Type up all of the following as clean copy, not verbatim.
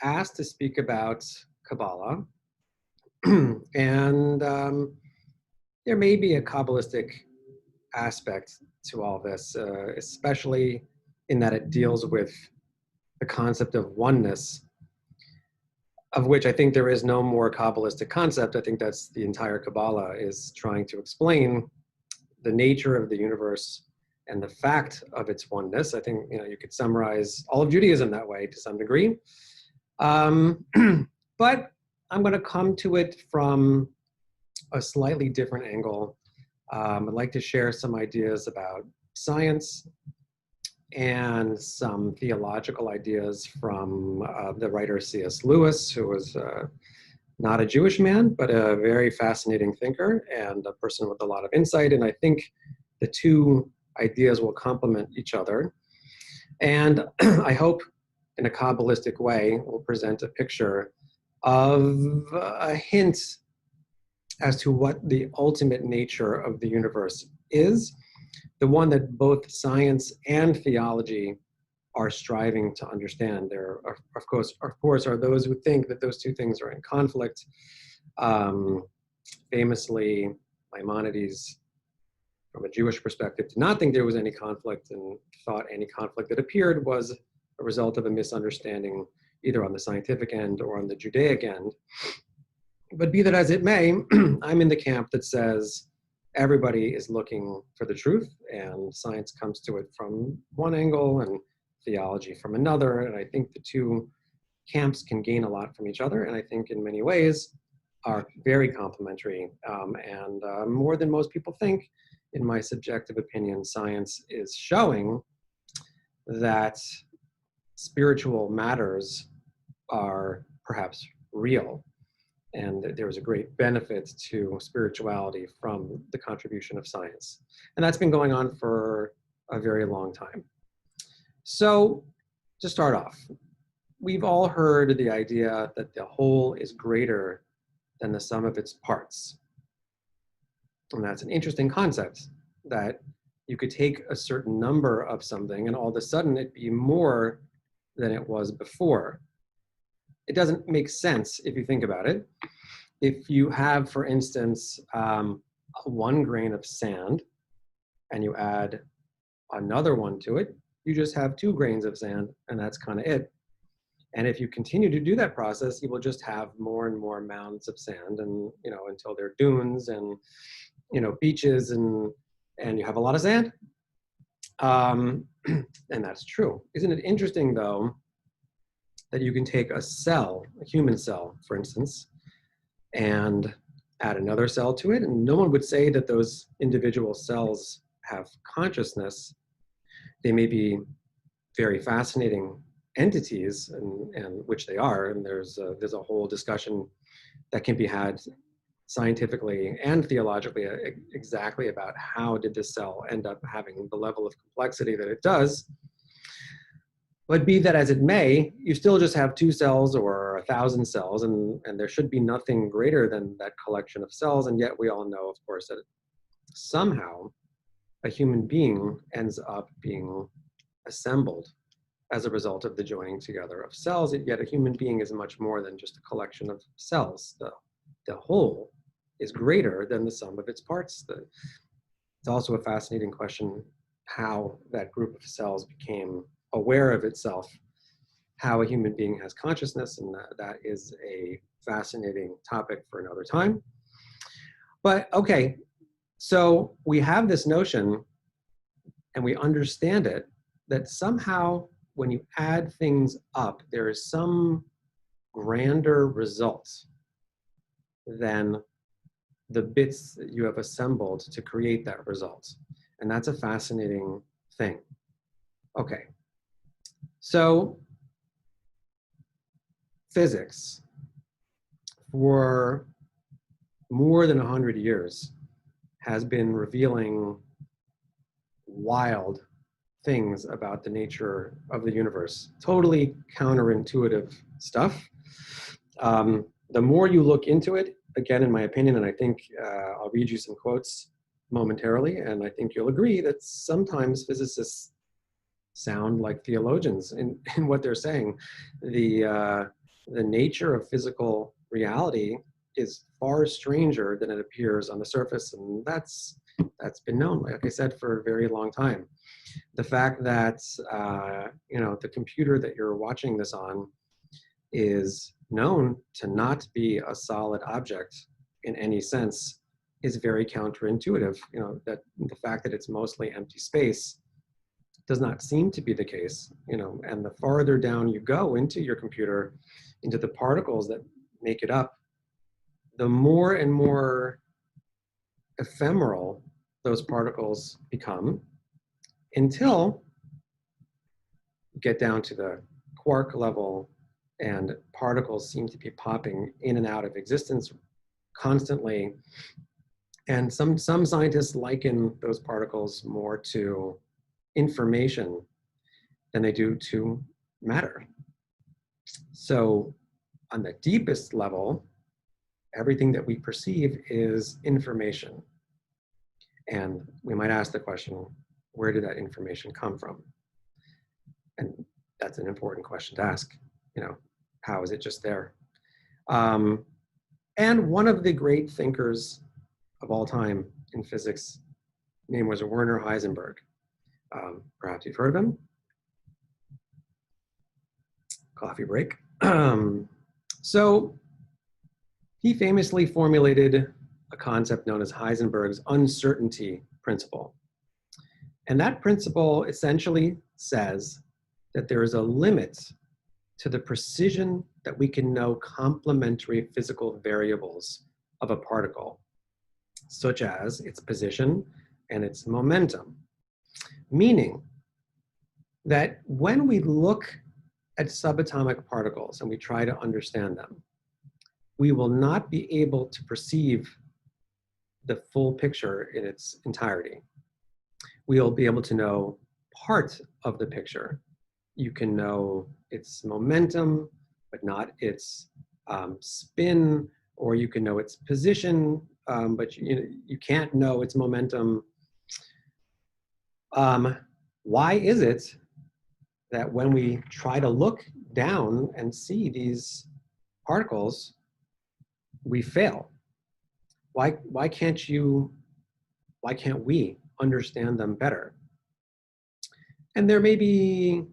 asked to speak about Kabbalah, and there may be a Kabbalistic aspect to all this, especially in that it deals with the concept of oneness, of which I think there is no more Kabbalistic concept. I think that's the entire Kabbalah is trying to explain the nature of the universe and the fact of its oneness. I think you could summarize all of Judaism that way to some degree. But I'm going to come to it from a slightly different angle. I'd like to share some ideas about science and some theological ideas from the writer C.S. Lewis, who was not a Jewish man, but a very fascinating thinker and a person with a lot of insight. And I think the two ideas will complement each other. And I hope in a Kabbalistic way, we'll present a picture of a hint as to what the ultimate nature of the universe is, the one that both science and theology are striving to understand. There are, of course, are those who think that those two things are in conflict. Famously, Maimonides, from a Jewish perspective, did not think there was any conflict and thought any conflict that appeared was a result of a misunderstanding, either on the scientific end or on the Judaic end. But be that as it may, I'm in the camp that says everybody is looking for the truth, and science comes to it from one angle and theology from another. And I think the two camps can gain a lot from each other, and I think in many ways are very complementary. And more than most people think, in my subjective opinion, science is showing that spiritual matters are perhaps real, and that there is a great benefit to spirituality from the contribution of science. And that's been going on for a very long time. So to start off, we've all heard the idea that the whole is greater than the sum of its parts. And that's an interesting concept, that you could take a certain number of something and all of a sudden it'd be more than it was before. It doesn't make sense if you think about it. If you have, for instance, 1 grain of sand and you add another one to it, you just have 2 grains of sand, and that's kind of it. And if you continue to do that process, you will just have more and more mounds of sand, and until they're dunes and beaches, and you have a lot of sand. And that's true. Isn't it interesting, though, that you can take a cell, a human cell, for instance, and add another cell to it, and no one would say that those individual cells have consciousness. They may be very fascinating entities, and which they are, and there's a whole discussion that can be had scientifically and theologically exactly about how did this cell end up having the level of complexity that it does. But be that as it may, you still just have 2 cells or 1,000 cells, and there should be nothing greater than that collection of cells. And yet we all know, of course, that somehow a human being ends up being assembled as a result of the joining together of cells. And yet a human being is much more than just a collection of cells. The whole is greater than the sum of its parts. It's also a fascinating question how that group of cells became aware of itself, how a human being has consciousness, and that is a fascinating topic for another time. But okay, so we have this notion, and we understand it, that somehow when you add things up, there is some grander result than the bits that you have assembled to create that result. And that's a fascinating thing. Okay. So physics, for more than 100 years, has been revealing wild things about the nature of the universe. Totally counterintuitive stuff. The more you look into it, again, in my opinion, and I think I'll read you some quotes momentarily, and I think you'll agree that sometimes physicists sound like theologians in what they're saying. The the nature of physical reality is far stranger than it appears on the surface, and that's been known, like I said, for a very long time. The fact that the computer that you're watching this on is known to not be a solid object in any sense is very counterintuitive. That the fact that it's mostly empty space does not seem to be the case. And the farther down you go into your computer, into the particles that make it up, the more and more ephemeral those particles become, until you get down to the quark level, and particles seem to be popping in and out of existence constantly. And some scientists liken those particles more to information than they do to matter. So on the deepest level, everything that we perceive is information. And we might ask the question, where did that information come from? And that's an important question to ask. How is it just there? And one of the great thinkers of all time in physics, name was Werner Heisenberg. Perhaps you've heard of him. Coffee break. So he famously formulated a concept known as Heisenberg's uncertainty principle. And that principle essentially says that there is a limit to the precision that we can know complementary physical variables of a particle, such as its position and its momentum. Meaning that when we look at subatomic particles and we try to understand them, we will not be able to perceive the full picture in its entirety. We'll be able to know part of the picture. You can know its momentum, but not its spin, or you can know its position, but you can't know its momentum. Why is it that when we try to look down and see these particles, we fail? Why can't we understand them better? And there may be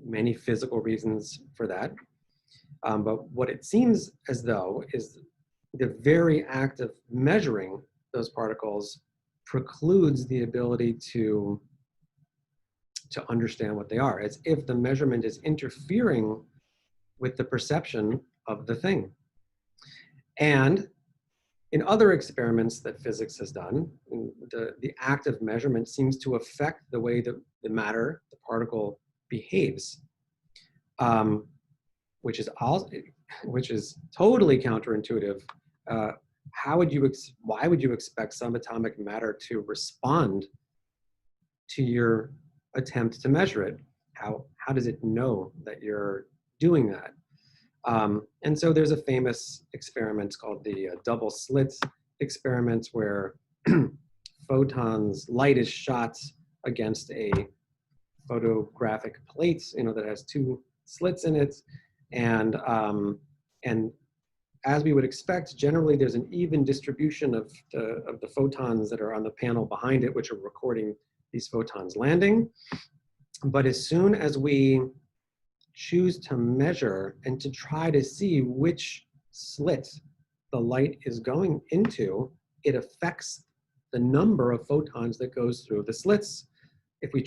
many physical reasons for that. But what it seems as though is the very act of measuring those particles precludes the ability to understand what they are, as if the measurement is interfering with the perception of the thing. And in other experiments that physics has done, the act of measurement seems to affect the way that the matter, the particle, behaves, which is totally counterintuitive. Why would you expect subatomic matter to respond to your attempt to measure it? How does it know that you're doing that? And so there's a famous experiment called the double Slits experiment, where light is shot against a photographic plate, that has two slits in it, and as we would expect, generally there's an even distribution of the photons that are on the panel behind it, which are recording these photons landing. But as soon as we choose to measure and to try to see which slit the light is going into, it affects the number of photons that goes through the slits. If we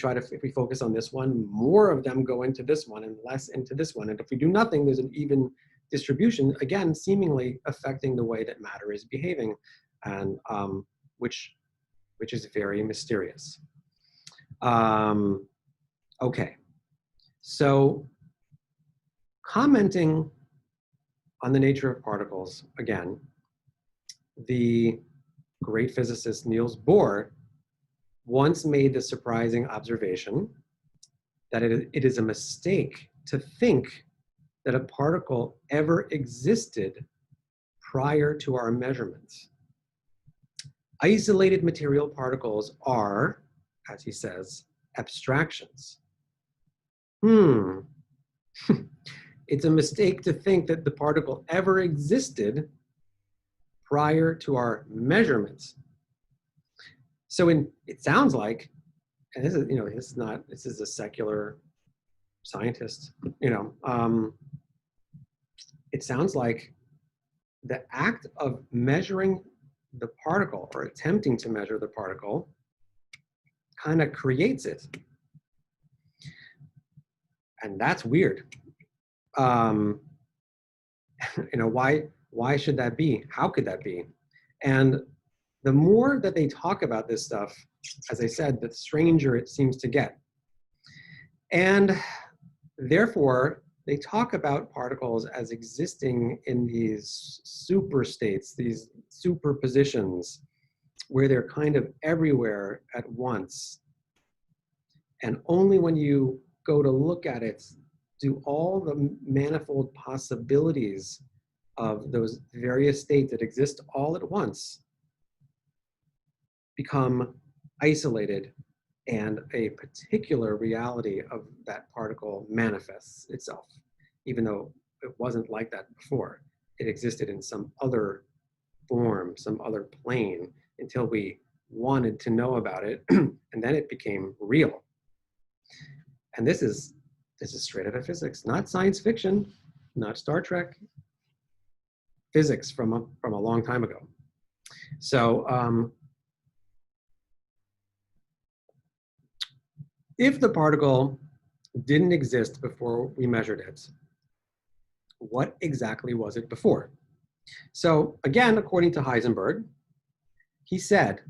focus on this one, more of them go into this one and less into this one. And if we do nothing, there's an even distribution, again, seemingly affecting the way that matter is behaving, and which is very mysterious. Okay, so commenting on the nature of particles, again, the great physicist Niels Bohr once made the surprising observation that it is a mistake to think that a particle ever existed prior to our measurements. Isolated material particles are, as he says, abstractions. It's a mistake to think that the particle ever existed prior to our measurements. So it sounds like, and this is, this is a secular scientist, it sounds like the act of measuring the particle or attempting to measure the particle kind of creates it. And that's weird. Why should that be? How could that be? And the more that they talk about this stuff, as I said, the stranger it seems to get. And therefore, they talk about particles as existing in these super states, these superpositions, where they're kind of everywhere at once. And only when you go to look at it do all the manifold possibilities of those various states that exist all at once become isolated, and a particular reality of that particle manifests itself, even though it wasn't like that before. It existed in some other form, some other plane, until we wanted to know about it, and then it became real. And this is straight out of physics, not science fiction, not Star Trek. Physics from a long time ago. So if the particle didn't exist before we measured it, what exactly was it before? So again, according to Heisenberg, he said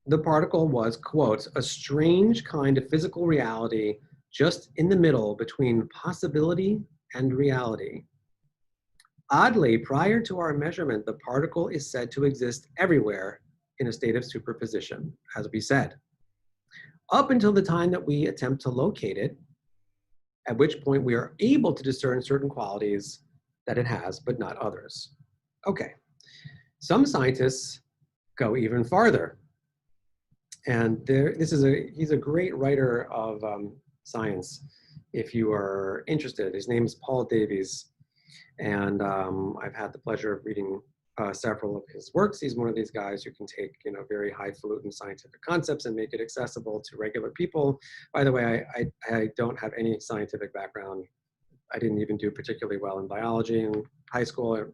the particle was, quote, a strange kind of physical reality just in the middle between possibility and reality. Oddly, prior to our measurement, the particle is said to exist everywhere in a state of superposition, as we said, up until the time that we attempt to locate it, at which point we are able to discern certain qualities that it has, but not others. Okay, some scientists go even farther. And he's a great writer of science, if you are interested. His name is Paul Davies. And I've had the pleasure of reading several of his works. He's one of these guys who can take, very highfalutin scientific concepts and make it accessible to regular people. By the way, I don't have any scientific background. I didn't even do particularly well in biology in high school.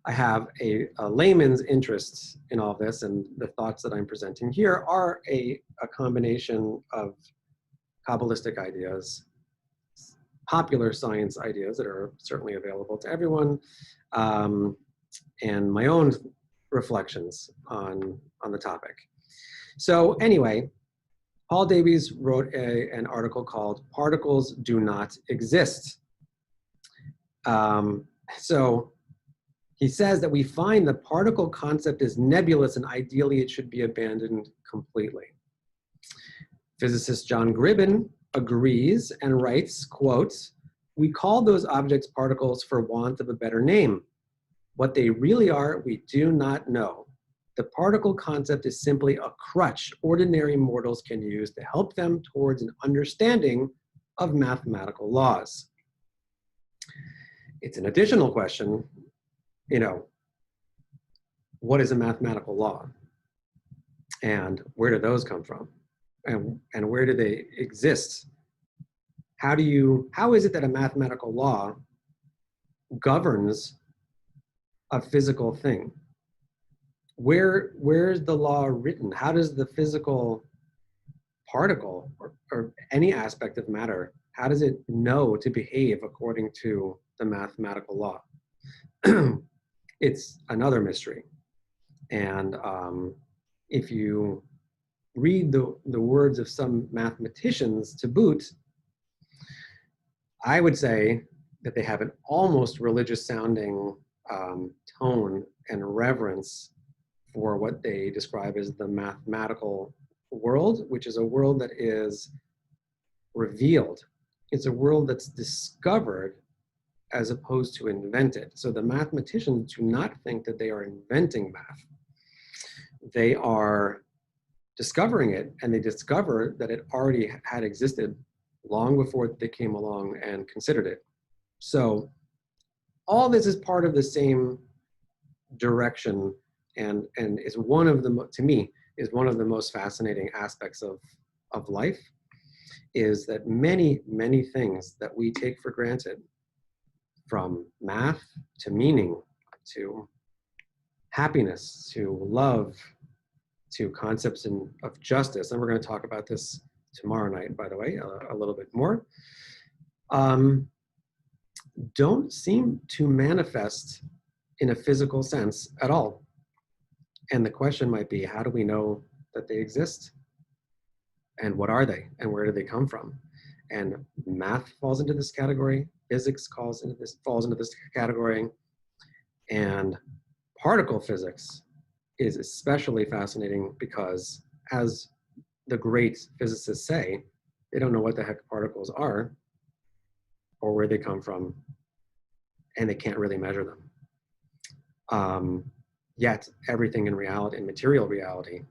I have a layman's interest in all this, and the thoughts that I'm presenting here are a combination of Kabbalistic ideas, popular science ideas that are certainly available to everyone, and my own reflections on the topic. So anyway, Paul Davies wrote an article called "Particles Do Not Exist." So he says that we find the particle concept is nebulous and ideally it should be abandoned completely. Physicist John Gribben agrees and writes, quote, "We call those objects particles for want of a better name. What they really are, we do not know. The particle concept is simply a crutch ordinary mortals can use to help them towards an understanding of mathematical laws." It's an additional question, what is a mathematical law? And where do those come from? And where do they exist? How is it that a mathematical law governs a physical thing? Where's the law written? How does the physical particle or any aspect of matter, how does it know to behave according to the mathematical law? It's another mystery. And if you read the words of some mathematicians to boot, I would say that they have an almost religious sounding tone and reverence for what they describe as the mathematical world, which is a world that is revealed. It's a world that's discovered as opposed to invented. So the mathematicians do not think that they are inventing math. They are discovering it, and they discover that it already had existed long before they came along and considered it. So all this is part of the same direction, and is one of the, to me, is one of the most fascinating aspects of life, is that many, many things that we take for granted, from math to meaning to happiness to love to concepts of justice, and we're going to talk about this tomorrow night, by the way, a little bit more, don't seem to manifest in a physical sense at all. And the question might be, how do we know that they exist? And what are they? And where do they come from? And math falls into this category. Physics falls into this category. And particle physics is especially fascinating because, as the great physicists say, they don't know what the heck particles are or where they come from, and they can't really measure them. Yet everything in reality, in material reality,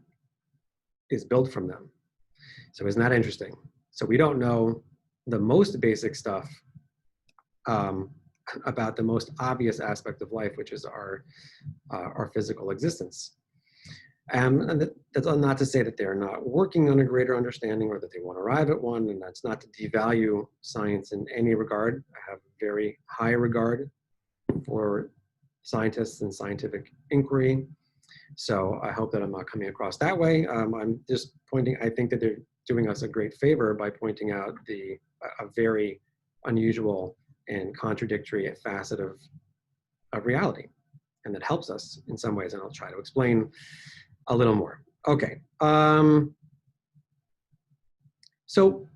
is built from them. So isn't that interesting? So we don't know the most basic stuff about the most obvious aspect of life, which is our physical existence. And that's not to say that they're not working on a greater understanding or that they won't arrive at one, and that's not to devalue science in any regard. I have very high regard for scientists and scientific inquiry. So I hope that I'm not coming across that way. I'm just pointing, I think that they're doing us a great favor by pointing out a very unusual and contradictory facet of reality. And that helps us in some ways, and I'll try to explain a little more. Okay. So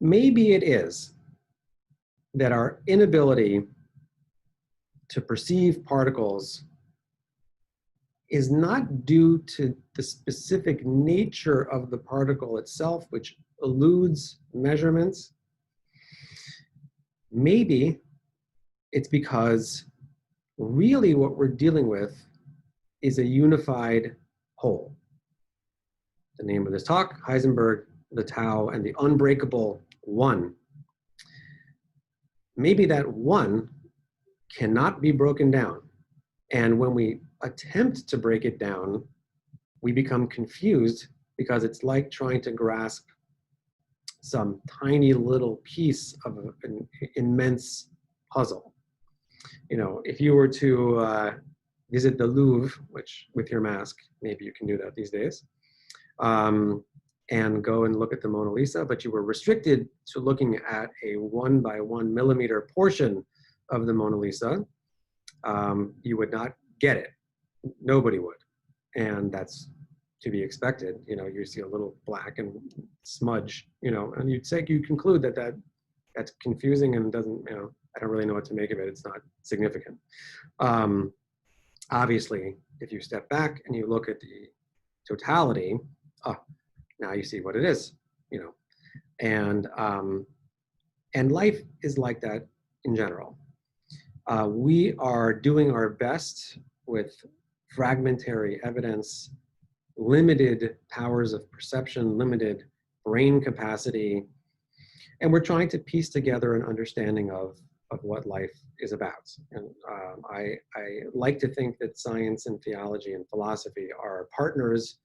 maybe it is that our inability to perceive particles is not due to the specific nature of the particle itself, which eludes measurements. Maybe it's because really what we're dealing with is a unified whole. The name of this talk, Heisenberg, the Tao, and the unbreakable one. Maybe that one cannot be broken down. And when we attempt to break it down, we become confused because it's like trying to grasp some tiny little piece of an immense puzzle. You know, if you were to visit the Louvre, which with your mask, maybe you can do that these days, and go and look at the Mona Lisa, but you were restricted to looking at a 1 by 1 millimeter portion of the Mona Lisa, you would not get it. Nobody would. And that's to be expected. You know, you see a little black and smudge, you know, and you conclude that that's confusing and doesn't, you know, I don't really know what to make of it. It's not significant. Obviously, if you step back and you look at the totality, now you see what it is, you know, and life is like that in general. We are doing our best with fragmentary evidence, limited powers of perception, limited brain capacity, and we're trying to piece together an understanding of what life is about. And I like to think that science and theology and philosophy are partners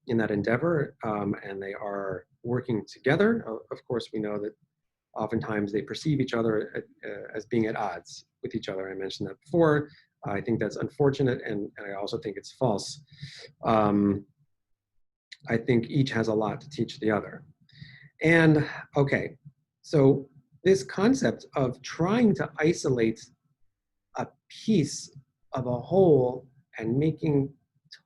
in that endeavor, and they are working together. Of course, we know that oftentimes they perceive each other as being at odds with each other. I mentioned that before. I think that's unfortunate, and I also think it's false. I think each has a lot to teach the other. And okay, so this concept of trying to isolate a piece of a whole and making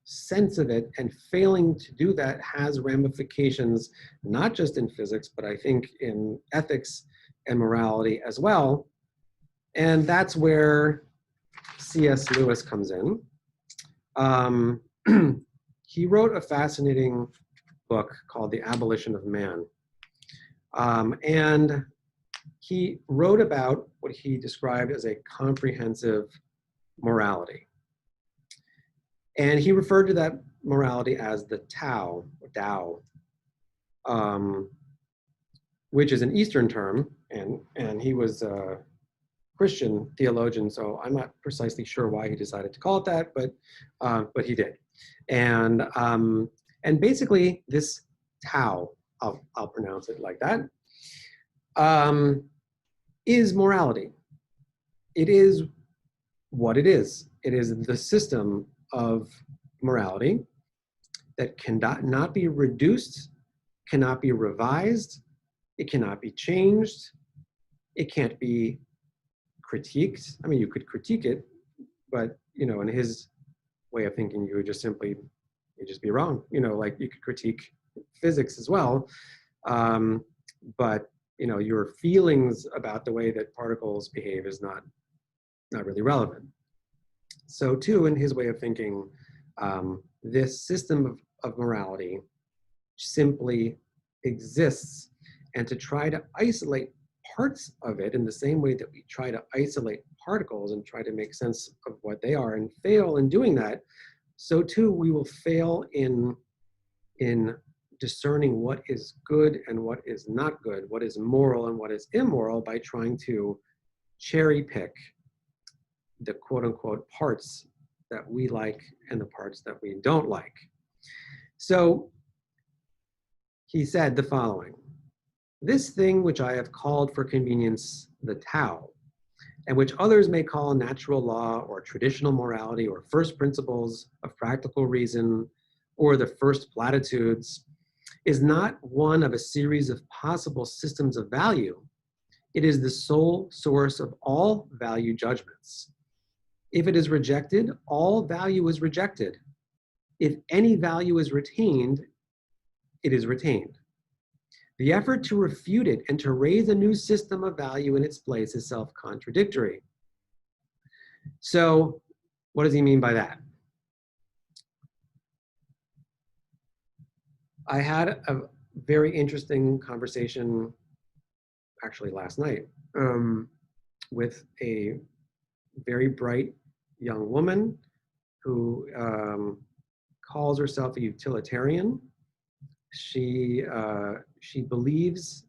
sense of it and failing to do that has ramifications, not just in physics, but I think in ethics and morality as well. And that's where C.S. Lewis comes in. He wrote a fascinating book called The Abolition of Man. And he wrote about what he described as a comprehensive morality. And he referred to that morality as the Tao, or Tao, which is an Eastern term, and he was Christian theologian, so I'm not precisely sure why he decided to call it that, but he did. And basically this Tao, I'll pronounce it like that, is morality. It is what it is. It is the system of morality that cannot be reduced, cannot be revised, it cannot be changed, it can't be critiqued. I mean, you could critique it, but in his way of thinking, you would just be wrong. Like you could critique physics as well, but your feelings about the way that particles behave is not really relevant. So too, in his way of thinking, this system of morality simply exists, and to try to isolate parts of it in the same way that we try to isolate particles and try to make sense of what they are and fail in doing that, so too we will fail in discerning what is good and what is not good, what is moral and what is immoral, by trying to cherry pick the quote unquote parts that we like and the parts that we don't like. So he said the following: "This thing which I have called for convenience the Tao, and which others may call natural law or traditional morality or first principles of practical reason or the first platitudes, is not one of a series of possible systems of value. It is the sole source of all value judgments. If it is rejected, all value is rejected. If any value is retained, it is retained. The effort to refute it and to raise a new system of value in its place is self-contradictory." So what does he mean by that? I had a very interesting conversation actually last night with a very bright young woman who calls herself a utilitarian. She believes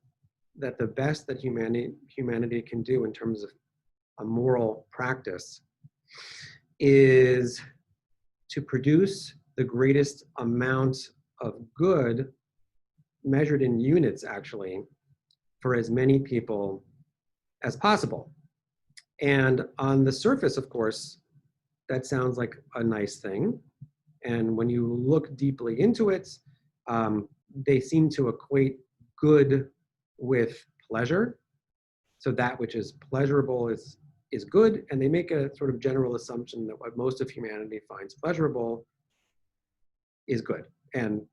that the best that humanity can do in terms of a moral practice is to produce the greatest amount of good, measured in units actually, for as many people as possible. And on the surface, of course, that sounds like a nice thing. And when you look deeply into it, they seem to equate good with pleasure. So that which is pleasurable is good, and they make a sort of general assumption that what most of humanity finds pleasurable is good, and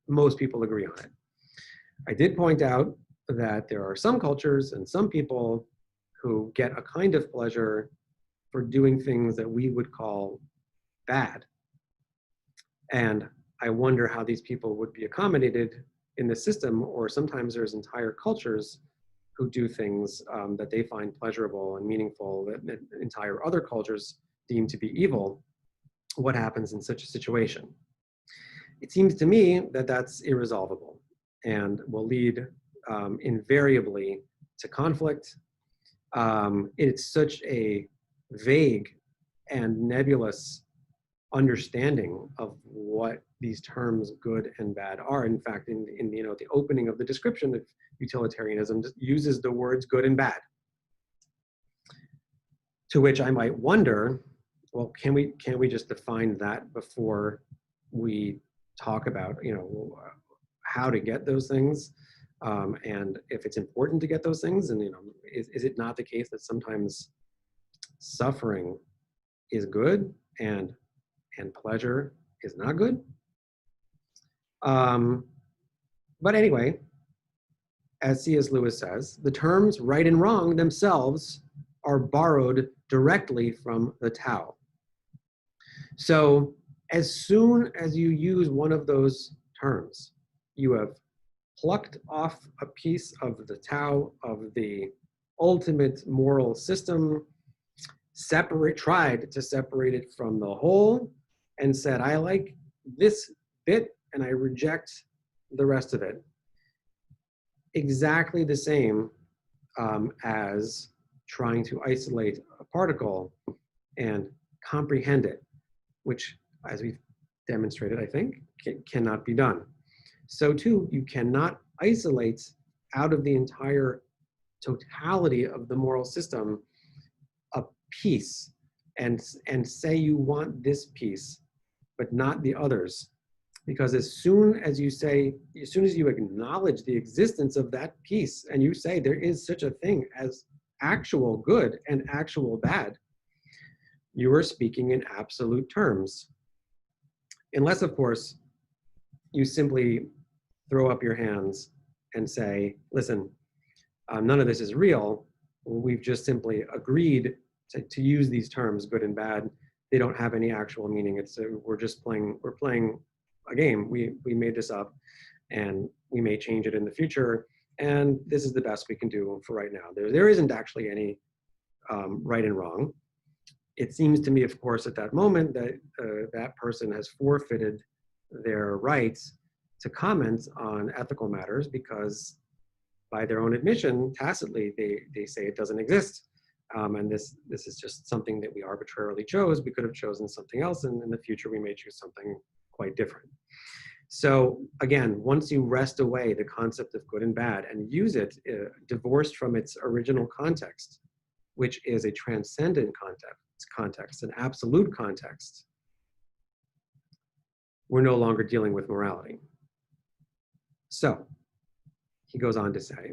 most people agree on it. I did point out that there are some cultures and some people who get a kind of pleasure for doing things that we would call bad. And I wonder how these people would be accommodated in the system, or sometimes there's entire cultures who do things that they find pleasurable and meaningful that entire other cultures deem to be evil. What happens in such a situation? It seems to me that that's irresolvable and will lead invariably to conflict. It's such a vague and nebulous understanding of what these terms good and bad are. In fact, in the opening of the description of utilitarianism uses the words good and bad. To which I might wonder, well, can we just define that before we talk about how to get those things, and if it's important to get those things, and is it not the case that sometimes suffering is good and pleasure is not good? But anyway, as C.S. Lewis says, the terms right and wrong themselves are borrowed directly from the Tao. So as soon as you use one of those terms, you have plucked off a piece of the Tao, of the ultimate moral system, tried to separate it from the whole, and said, I like this bit and I reject the rest of it. Exactly the same as trying to isolate a particle and comprehend it, which, as we've demonstrated, I think, cannot be done. So too, you cannot isolate out of the entire totality of the moral system a piece and say you want this piece, but not the others. Because as soon as you acknowledge the existence of that piece and you say there is such a thing as actual good and actual bad, you are speaking in absolute terms. Unless, of course, you simply throw up your hands and say, listen, none of this is real. We've just simply agreed to use these terms, good and bad. They don't have any actual meaning. We're playing a game. We made this up and we may change it in the future. And this is the best we can do for right now. There isn't actually any right and wrong. It seems to me, of course, at that moment that that person has forfeited their rights to comment on ethical matters because by their own admission, tacitly, they say it doesn't exist. And this is just something that we arbitrarily chose. We could have chosen something else, and in the future we may choose something quite different. So again, once you wrest away the concept of good and bad and use it divorced from its original context, which is a transcendent context, an absolute context, we're no longer dealing with morality. So he goes on to say,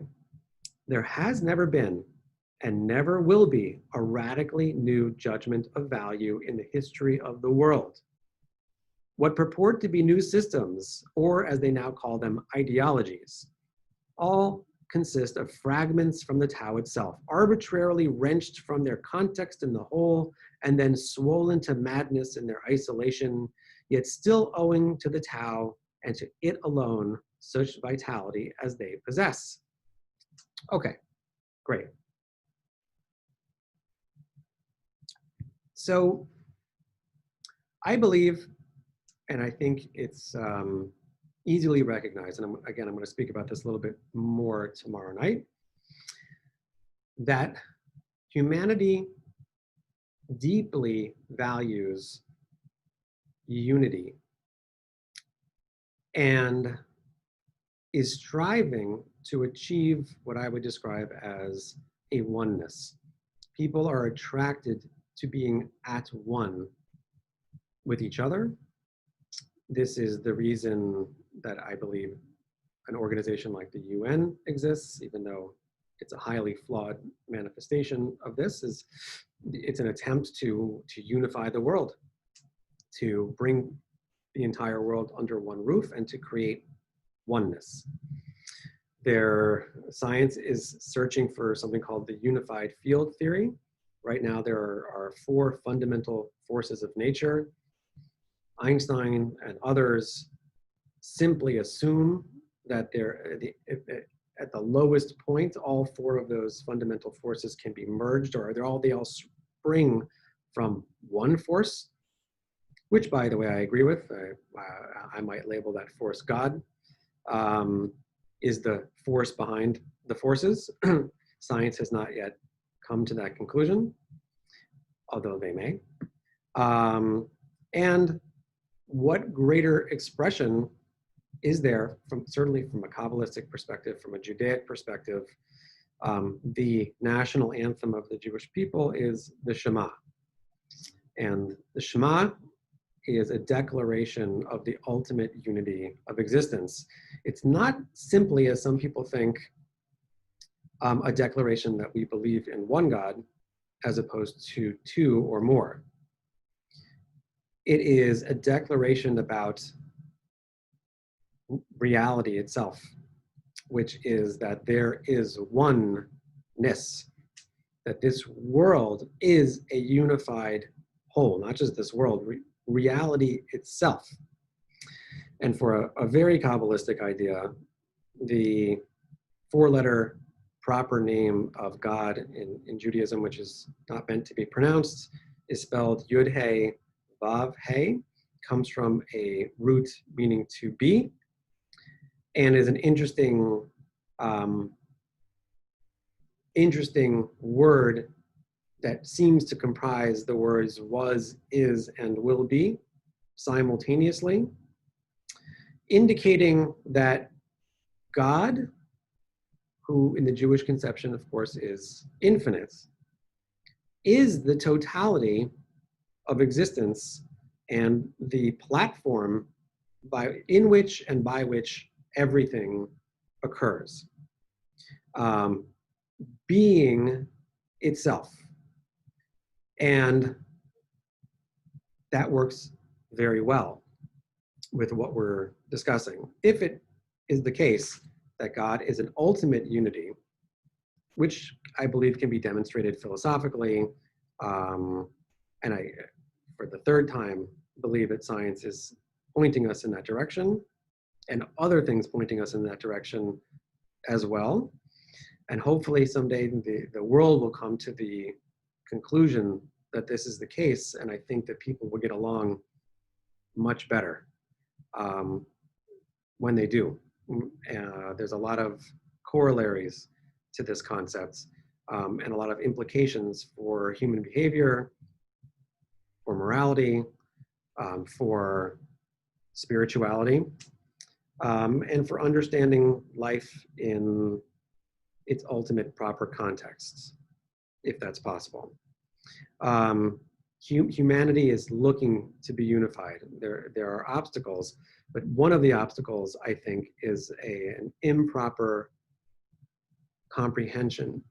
there has never been and never will be a radically new judgment of value in the history of the world. What purport to be new systems, or as they now call them, ideologies, all consist of fragments from the Tao itself, arbitrarily wrenched from their context in the whole, and then swollen to madness in their isolation, yet still owing to the Tao and to it alone such vitality as they possess. Okay, great. So I believe, and I think it's easily recognized, and I'm going to speak about this a little bit more tomorrow night, that humanity deeply values unity and is striving to achieve what I would describe as a oneness. People are attracted to being at one with each other. This is the reason that I believe an organization like the UN exists, even though it's a highly flawed manifestation of this. It's an attempt to unify the world, to bring the entire world under one roof and to create oneness. Their science is searching for something called the unified field theory. Right now, there are 4 fundamental forces of nature. Einstein and others simply assume that at the lowest point, all 4 of those fundamental forces can be merged, or they all spring from one force, which, by the way, I agree with. I might label that force God, is the force behind the forces. Science has not yet come to that conclusion, although they may. And what greater expression is there, certainly from a Kabbalistic perspective, from a Judaic perspective? The national anthem of the Jewish people is the Shema. And the Shema is a declaration of the ultimate unity of existence. It's not simply, as some people think, a declaration that we believe in one God as opposed to 2 or more. It is a declaration about reality itself, which is that there is oneness, that this world is a unified whole, not just this world, reality itself. And for a very Kabbalistic idea, the 4-letter proper name of God in Judaism, which is not meant to be pronounced, is spelled Yud-He Vav-He, comes from a root meaning to be, and is an interesting interesting word that seems to comprise the words was, is, and will be simultaneously, indicating that God, who in the Jewish conception, of course, is infinite, is the totality of existence and the platform in which and by which everything occurs. Being itself. And that works very well with what we're discussing. If it is the case that God is an ultimate unity, which I believe can be demonstrated philosophically, and I, for the third time, believe that science is pointing us in that direction, and other things pointing us in that direction as well. And hopefully someday the world will come to the conclusion that this is the case, and I think that people will get along much better when they do. There's a lot of corollaries to this concept and a lot of implications for human behavior, for morality, for spirituality, and for understanding life in its ultimate proper contexts, if that's possible. Humanity is looking to be unified. There are obstacles, but one of the obstacles, I think, is an improper comprehension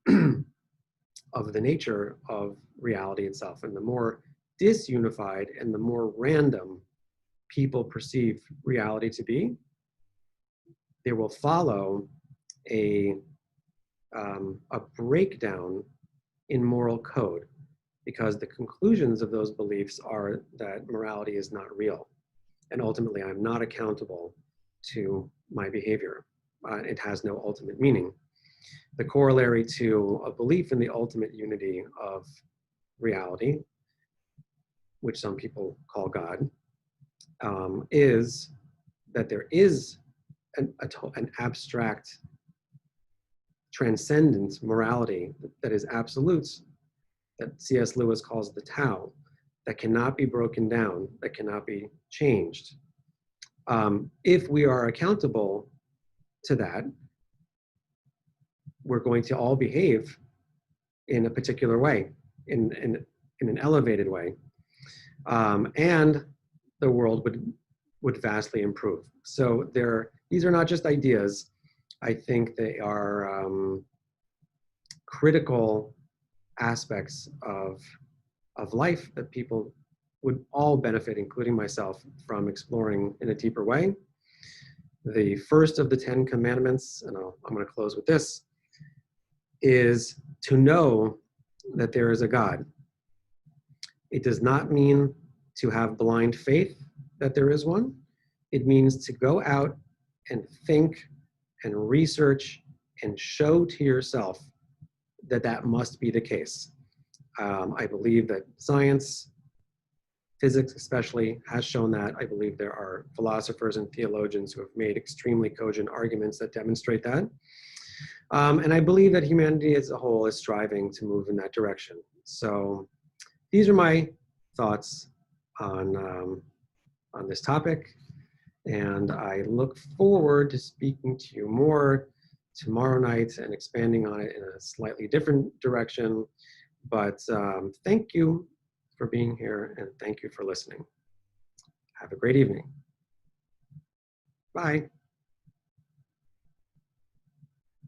of the nature of reality itself. And the more disunified and the more random people perceive reality to be, there will follow a breakdown in moral code, because the conclusions of those beliefs are that morality is not real. And ultimately, I'm not accountable to my behavior. It has no ultimate meaning. The corollary to a belief in the ultimate unity of reality, which some people call God, is that there is an abstract transcendent morality that is absolute, that C.S. Lewis calls the Tao, that cannot be broken down, that cannot be changed. If we are accountable to that, we're going to all behave in a particular way, in an elevated way, and the world would vastly improve. So these are not just ideas. I think they are critical aspects of life that people would all benefit, including myself, from exploring in a deeper way. The first of the 10 commandments, and I'm going to close with this, is to know that there is a God. It does not mean to have blind faith that there is one. It means to go out and think and research and show to yourself that that must be the case. I believe that science, physics especially, has shown that. I believe there are philosophers and theologians who have made extremely cogent arguments that demonstrate that. And I believe that humanity as a whole is striving to move in that direction. So these are my thoughts on this topic. And I look forward to speaking to you more tomorrow night and expanding on it in a slightly different direction. But thank you for being here, and thank you for listening. Have a great evening. Bye.